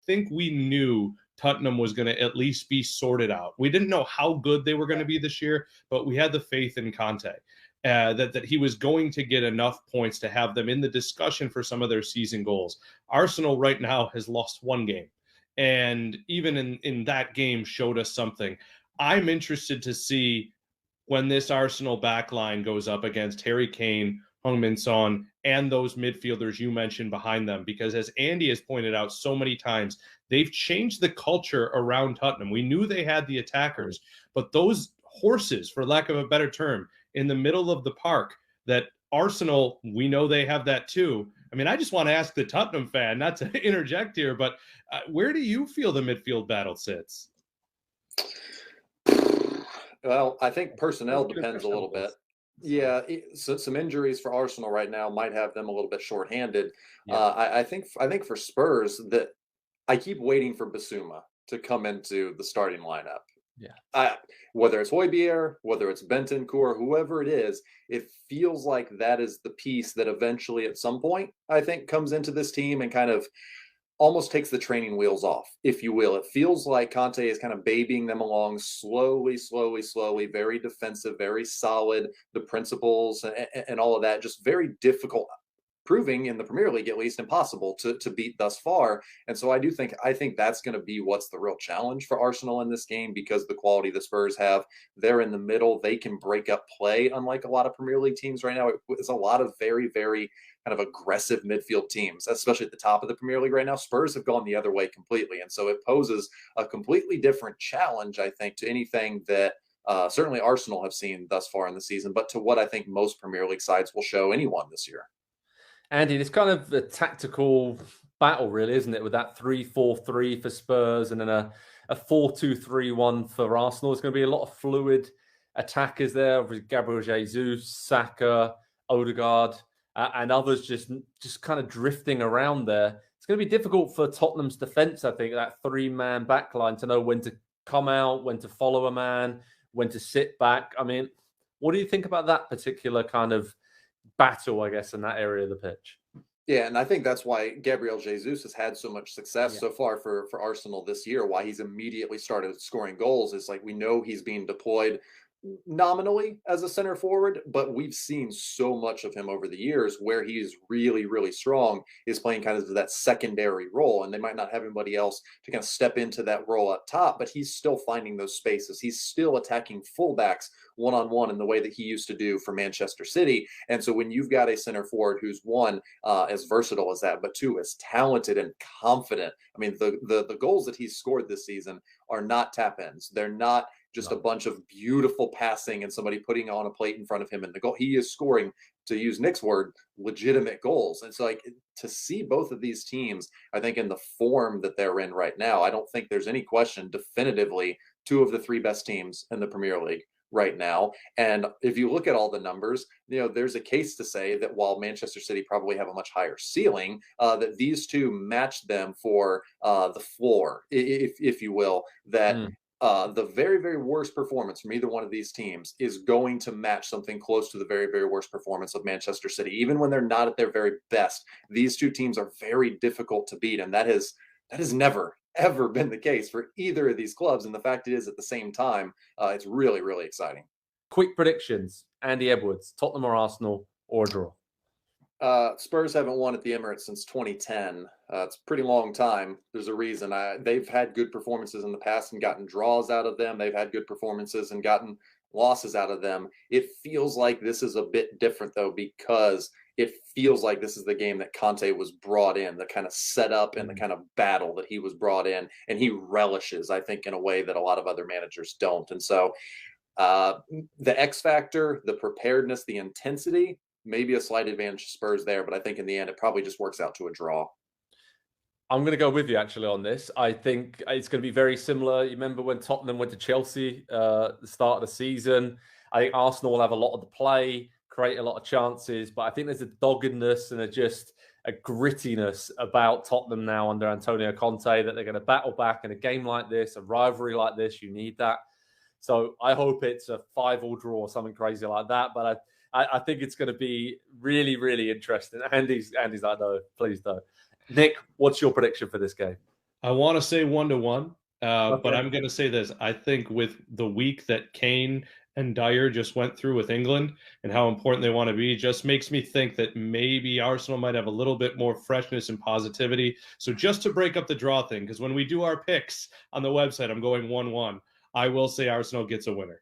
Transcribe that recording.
think we knew Tottenham was going to at least be sorted out. We didn't know how good they were going to be this year, but we had the faith in Conte that he was going to get enough points to have them in the discussion for some of their season goals. Arsenal right now has lost one game, and even in that game showed us something. I'm interested to see when this Arsenal backline goes up against Harry Kane, Heung Min, and those midfielders you mentioned behind them, because as Andy has pointed out so many times, they've changed the culture around Tottenham. We knew they had the attackers, but those horses, for lack of a better term, in the middle of the park, that Arsenal, we know they have that too. I mean, I just want to ask the Tottenham fan, not to interject here, but where do you feel the midfield battle sits? Well, I think personnel depends a little bit. Yeah, so some injuries for Arsenal right now might have them a little bit shorthanded. Yeah. I think for Spurs, that I keep waiting for Basuma to come into the starting lineup. Yeah. Whether it's Højbjerg, whether it's Bentancur, whoever it is, it feels like that is the piece that eventually at some point, I think, comes into this team and kind of almost takes the training wheels off, if you will. It feels like Conte is kind of babying them along slowly, very defensive, very solid. The principles and all of that, just very difficult, proving in the Premier League at least impossible to beat thus far. And so I think that's going to be what's the real challenge for Arsenal in this game, because the quality the Spurs have, they're in the middle, they can break up play, unlike a lot of Premier League teams right now. It's a lot of very, very kind of aggressive midfield teams, especially at the top of the Premier League right now. Spurs have gone the other way completely. And so it poses a completely different challenge, I think, to anything that certainly Arsenal have seen thus far in the season, but to what I think most Premier League sides will show anyone this year. Andy, it's kind of a tactical battle, really, isn't it? With that 3-4-3 for Spurs and then a 4-2-3-1 for Arsenal. It's going to be a lot of fluid attackers there with Gabriel Jesus, Saka, Odegaard, and others just kind of drifting around there. It's going to be difficult for Tottenham's defence, I think, that three-man backline, to know when to come out, when to follow a man, when to sit back. I mean, what do you think about that particular kind of battle, I guess, in that area of the pitch? Yeah, and I think that's why Gabriel Jesus has had so much success so far for Arsenal this year, why he's immediately started scoring goals. Is like, we know he's being deployed nominally as a center forward, but we've seen so much of him over the years where he is really, really strong, is playing kind of that secondary role, and they might not have anybody else to kind of step into that role up top, but he's still finding those spaces. He's still attacking fullbacks one-on-one in the way that he used to do for Manchester City. And so when you've got a center forward who's one, as versatile as that, but two, as talented and confident. I mean, the goals that he's scored this season are not tap-ins. They're not just a bunch of beautiful passing and somebody putting on a plate in front of him in the goal. He is scoring, to use Nick's word, legitimate goals. And so, like, to see both of these teams, I think in the form that they're in right now, I don't think there's any question, definitively, two of the three best teams in the Premier League right now. And if you look at all the numbers, you know, there's a case to say that while Manchester City probably have a much higher ceiling, that these two match them for the floor, if you will, that the very, very worst performance from either one of these teams is going to match something close to the very, very worst performance of Manchester City. Even when they're not at their very best, these two teams are very difficult to beat. And that has never, ever been the case for either of these clubs. And the fact it is at the same time, it's really, really exciting. Quick predictions. Andy Edwards, Tottenham or Arsenal, or a draw? Spurs haven't won at the Emirates since 2010. It's a pretty long time. There's a reason. They've had good performances in the past and gotten draws out of them. They've had good performances and gotten losses out of them. It feels like this is a bit different, though, because it feels like this is the game that Conte was brought in, the kind of setup and the kind of battle that he was brought in, and he relishes, I think, in a way that a lot of other managers don't. And so the X factor, the preparedness, the intensity, maybe a slight advantage to Spurs there, but I think in the end, it probably just works out to a draw. I'm going to go with you, actually, on this. I think it's going to be very similar. You remember when Tottenham went to Chelsea at the start of the season? I think Arsenal will have a lot of the play, create a lot of chances, but I think there's a doggedness and a grittiness about Tottenham now under Antonio Conte that they're going to battle back in a game like this, a rivalry like this. You need that. So I hope it's a 5-5 draw or something crazy like that, but I think it's going to be really, really interesting. Andy's like, no, please don't. Nick, what's your prediction for this game? I want to say 1-1, but Okay. I'm going to say this. I think with the week that Kane and Dyer just went through with England and how important they want to be, just makes me think that maybe Arsenal might have a little bit more freshness and positivity. So just to break up the draw thing, because when we do our picks on the website, I'm going 1-1. I will say Arsenal gets a winner.